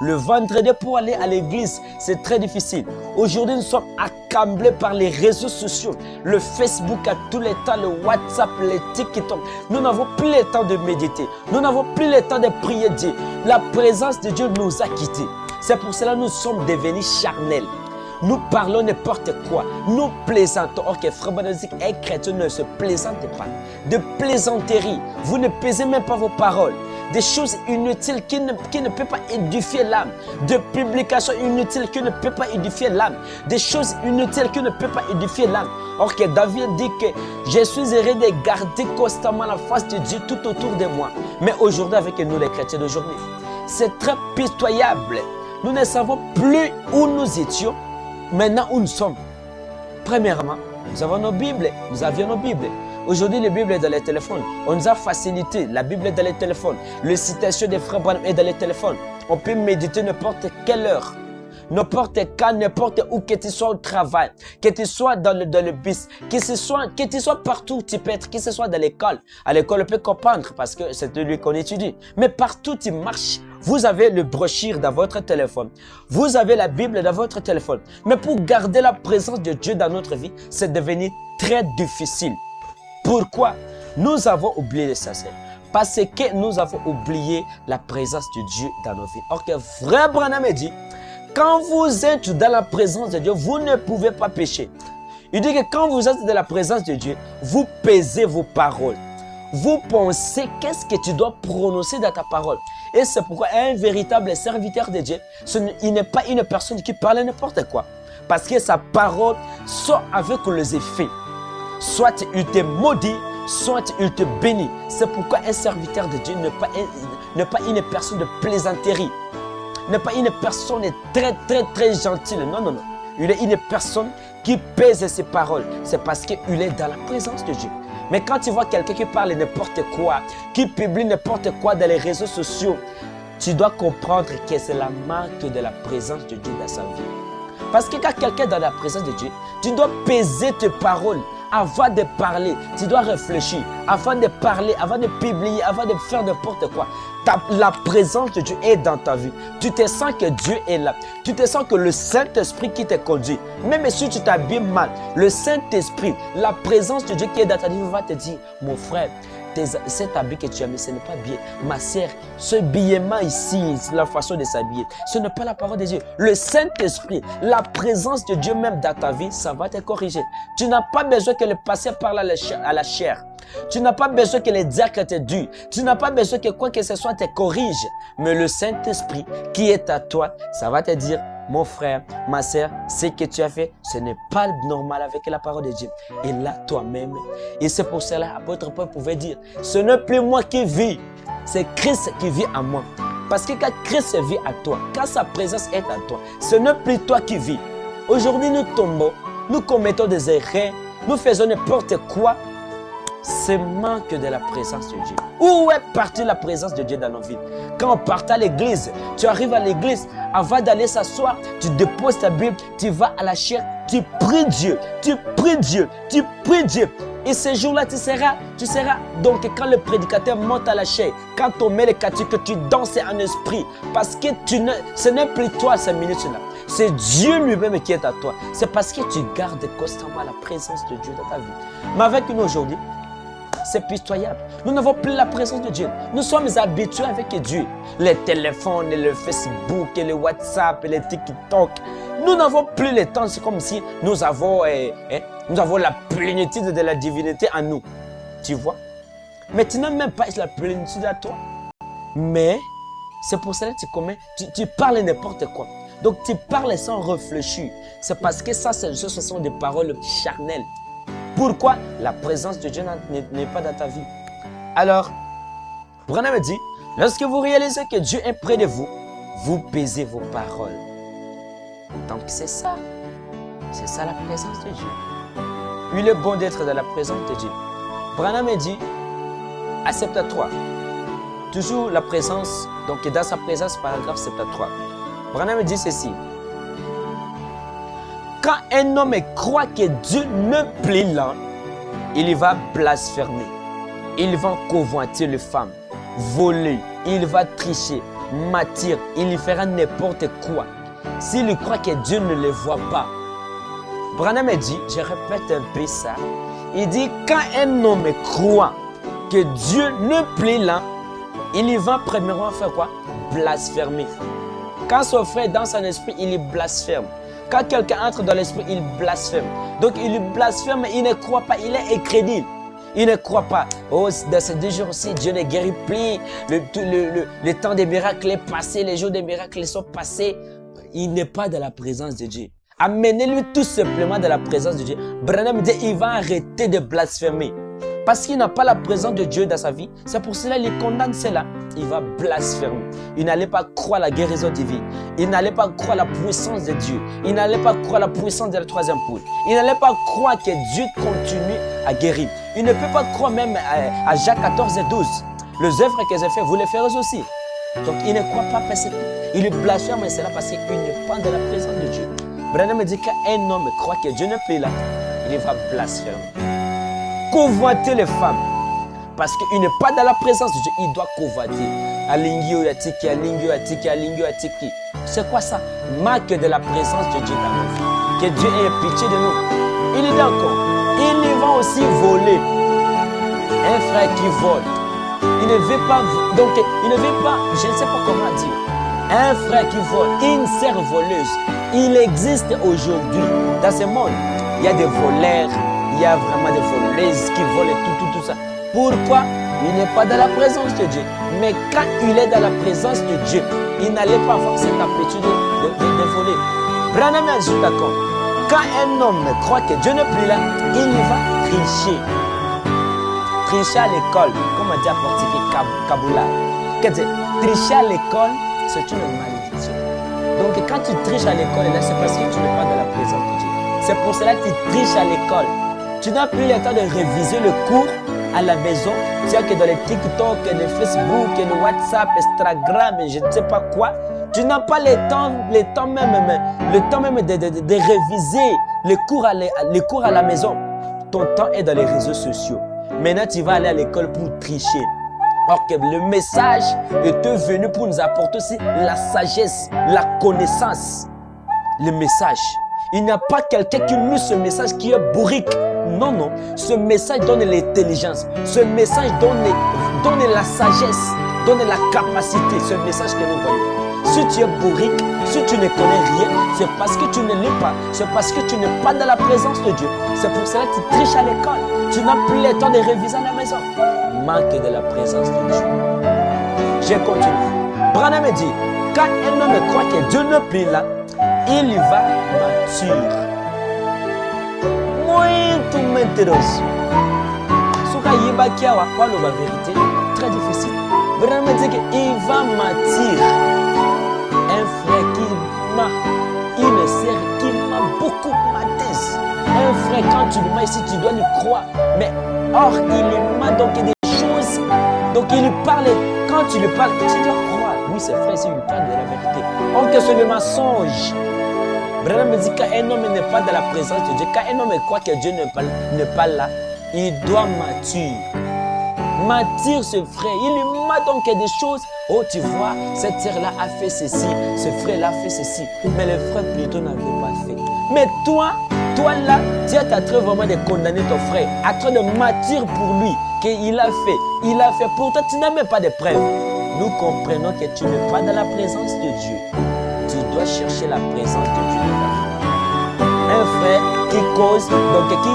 Le vendredi pour aller à l'église, c'est très difficile. Aujourd'hui, nous sommes accablés par les réseaux sociaux. Le Facebook à tous les temps, le WhatsApp, les TikTok. Nous n'avons plus le temps de méditer. Nous n'avons plus le temps de prier Dieu. La présence de Dieu nous a quittés. C'est pour cela que nous sommes devenus charnels. Nous parlons n'importe quoi. Nous plaisantons. Ok, frère Bonadic, un chrétien ne se plaisante pas. De plaisanterie. Vous ne pesez même pas vos paroles. Des choses inutiles qui ne peuvent pas édifier l'âme. De publications inutiles qui ne peuvent pas édifier l'âme. Des choses inutiles qui ne peuvent pas édifier l'âme. Or que David dit que je suis heureux de garder constamment la face de Dieu tout autour de moi. Mais aujourd'hui, avec nous les chrétiens d'aujourd'hui, c'est très pitoyable. Nous ne savons plus où nous étions, maintenant où nous sommes. Premièrement, nous avons nos Bibles, nous avions nos Bibles. Aujourd'hui, la Bible est dans les téléphones. On nous a facilité. La Bible est dans les téléphones. Le citation des frères Branham est dans les téléphones. On peut méditer n'importe quelle heure. N'importe quand, n'importe où, que tu sois au travail, que tu sois dans le bus, que tu sois partout où tu peux être, que ce soit dans l'école. À l'école, on peut comprendre parce que c'est de lui qu'on étudie. Mais partout où tu marches, vous avez le brochure dans votre téléphone. Vous avez la Bible dans votre téléphone. Mais pour garder la présence de Dieu dans notre vie, c'est devenu très difficile. Pourquoi? Nous avons oublié l'essentiel. Parce que nous avons oublié la présence de Dieu dans nos vies. Or que vrai Branham dit, quand vous êtes dans la présence de Dieu, vous ne pouvez pas pécher. Il dit que quand vous êtes dans la présence de Dieu, vous pesez vos paroles. Vous pensez qu'est-ce que tu dois prononcer dans ta parole. Et c'est pourquoi un véritable serviteur de Dieu, il n'est pas une personne qui parle n'importe quoi. Parce que sa parole sort avec les effets. Soit il te maudit, soit il te bénit. C'est pourquoi un serviteur de Dieu n'est pas une personne de plaisanterie. N'est pas une personne très gentille. Non, non, non. Il est une personne qui pèse ses paroles. C'est parce qu'il est dans la présence de Dieu. Mais quand tu vois quelqu'un qui parle n'importe quoi, qui publie n'importe quoi dans les réseaux sociaux, tu dois comprendre que c'est la marque de la présence de Dieu dans sa vie. Parce que quand quelqu'un est dans la présence de Dieu, tu dois peser tes paroles. Avant de parler, tu dois réfléchir. Avant de parler, avant de publier, avant de faire n'importe quoi. La présence de Dieu est dans ta vie. Tu te sens que Dieu est là. Tu te sens que le Saint-Esprit qui te conduit. Même si tu t'habilles mal, le Saint-Esprit, la présence de Dieu qui est dans ta vie va te dire, mon frère, cet habit que tu as mis, ce n'est pas bien. Ma sœur, ce habillement ici, la façon de s'habiller, ce n'est pas la parole de Dieu. Le Saint-Esprit, la présence de Dieu même dans ta vie, ça va te corriger. Tu n'as pas besoin que le passé parle à la chair. Tu n'as pas besoin que les diacres te disent. Tu n'as pas besoin que quoi que ce soit te corrige. Mais le Saint-Esprit qui est à toi, ça va te dire, mon frère, ma sœur, ce que tu as fait, ce n'est pas normal avec la parole de Dieu. Et là, toi-même, et c'est pour cela, apôtre Paul pouvait dire, ce n'est plus moi qui vis, c'est Christ qui vit en moi. Parce que quand Christ vit à toi, quand sa présence est à toi, ce n'est plus toi qui vis. Aujourd'hui, nous tombons, nous commettons des erreurs, nous faisons n'importe quoi. C'est manque de la présence de Dieu. Où est partie la présence de Dieu dans nos vies? Quand on part à l'église, tu arrives à l'église, avant d'aller s'asseoir, tu déposes ta Bible, tu vas à la chaire, tu pries Dieu, tu pries Dieu, tu pries Dieu. Et ce jour-là, tu seras, donc quand le prédicateur monte à la chaire, quand on met les cantiques, tu danses en esprit. Parce que ce n'est plus toi ces minutes-là. C'est Dieu lui-même qui est à toi. C'est parce que tu gardes constamment la présence de Dieu dans ta vie. Mais avec nous aujourd'hui, c'est pitoyable. Nous n'avons plus la présence de Dieu. Nous sommes habitués avec Dieu. Les téléphones, le Facebook, le WhatsApp, les TikTok. Nous n'avons plus le temps. C'est comme si nous avons la plénitude de la divinité en nous. Tu vois? Mais tu n'as même pas la plénitude à toi. Mais c'est pour cela que tu parles n'importe quoi. Donc tu parles sans réfléchir. C'est parce que ça, ce sont des paroles charnelles. Pourquoi? La présence de Dieu n'est pas dans ta vie. Alors, Branham dit, lorsque vous réalisez que Dieu est près de vous, vous pesez vos paroles. Donc c'est ça. C'est ça la présence de Dieu. Il est bon d'être dans la présence de Dieu. Branham dit, à 73, toujours la présence, donc dans sa présence, paragraphe 73. Branham dit ceci. Quand un homme croit que Dieu ne plaît là, il va blasphémer, il va convoiter les femmes, voler, il va tricher, mature, il fera n'importe quoi. S'il croit que Dieu ne le voit pas. Branham dit, je répète un peu ça, il dit quand un homme croit que Dieu ne plaît là, il va premièrement faire quoi? Blasphémer. Quand son frère est dans son esprit, il blasphème. Quand quelqu'un entre dans l'esprit, il blasphème. Donc il blasphème, il ne croit pas, il est incrédule. Il ne croit pas. Oh, dans ces 2 jours-ci, Dieu ne guérit plus. Le temps des miracles est passé, les jours des miracles sont passés. Il n'est pas dans la présence de Dieu. Amenez-lui tout simplement dans la présence de Dieu. Branham dit, il va arrêter de blasphémer. Parce qu'il n'a pas la présence de Dieu dans sa vie. C'est pour cela qu'il condamne cela. Il va blasphémer. Il n'allait pas croire la guérison divine. Il n'allait pas croire la puissance de Dieu. Il n'allait pas croire la puissance de la 3e poule. Il n'allait pas croire que Dieu continue à guérir. Il ne peut pas croire même à Jacques 14 et 12. Les œuvres que j'ai faites, vous les ferez aussi. Donc il ne croit pas parce qu'il blasphème, et c'est là parce qu'il n'est pas dans la présence de Dieu. Branham me dit qu'un homme croit que Dieu ne plaît là, il va blasphémer. Convoiter les femmes. Parce qu'il n'est pas dans la présence de Dieu, il doit convoiter. C'est quoi ça? Marque de la présence de Dieu dans nos vies. Que Dieu ait pitié de nous. Il est d'accord. Il va aussi voler. Un frère qui vole. Il ne veut pas, donc il ne veut pas, je ne sais pas comment dire. Un frère qui vole, une sœur voleuse. Il existe aujourd'hui dans ce monde. Il y a des voleurs. Il y a vraiment des voleuses qui volent et tout ça. Pourquoi? Il n'est pas dans la présence de Dieu. Mais quand il est dans la présence de Dieu, il n'allait pas avoir cette habitude de voler. Branham est d'accord. Quand un homme croit que Dieu n'est plus là, il va tricher. Tricher à l'école, comme on dit à Portique Kaboula. Tricher à l'école, c'est une malédiction. Donc quand tu triches à l'école, c'est parce que tu n'es pas dans la présence de Dieu. C'est pour cela que tu triches à l'école. Tu n'as plus le temps de réviser le cours à la maison. Tu sais que dans les TikTok, les Facebook, les WhatsApp, Instagram, je ne sais pas quoi, tu n'as pas le temps même de réviser les cours à la maison. Ton temps est dans les réseaux sociaux. Maintenant, tu vas aller à l'école pour tricher. Or que le message est venu pour nous apporter aussi la sagesse, la connaissance. Le message. Il n'y a pas quelqu'un qui lit ce message qui est bourrique. Non, non. Ce message donne l'intelligence. Ce message donne la sagesse, donne la capacité. Ce message que nous voyons. Si tu es bourrique, si tu ne connais rien, c'est parce que tu ne lis pas. C'est parce que tu n'es pas dans la présence de Dieu. C'est pour cela que tu triches à l'école. Tu n'as plus le temps de réviser à la maison. Manque de la présence de Dieu. Je continue. Branham dit, quand un homme croit que Dieu ne plaît là, il va mature. Muito mentiroso. Souka yiba kia wa kwa la vérité, très difficile. Branham dit qu'il va mature. Un frère qui m'a, une sœur qui m'a beaucoup maté. Un frère, quand tu le mets ici, tu dois lui croire. Mais or, il m'a donc des choses. Donc il lui parle. Quand tu lui parles, tu dois croire. Oui, c'est vrai, s'il lui parle de la vérité. Or que c'est le mensonge. Branham me dit qu'un homme n'est pas dans la présence de Dieu. Quand un homme croit que Dieu n'est pas là, il doit mature. Mature ce frère. Il lui m'a donc des choses. Oh, tu vois, cette sœur-là a fait ceci, ce frère-là a fait ceci. Mais le frère plutôt n'avait pas fait. Mais toi là, tu es en train vraiment de condamner ton frère, en train de mature pour lui, qu'il a fait. Il a fait. Pourtant, tu n'as même pas de preuves. Nous comprenons que tu n'es pas dans la présence de Dieu. Tu dois chercher la présence de Dieu dans ta vie. Un frère qui cause, donc qui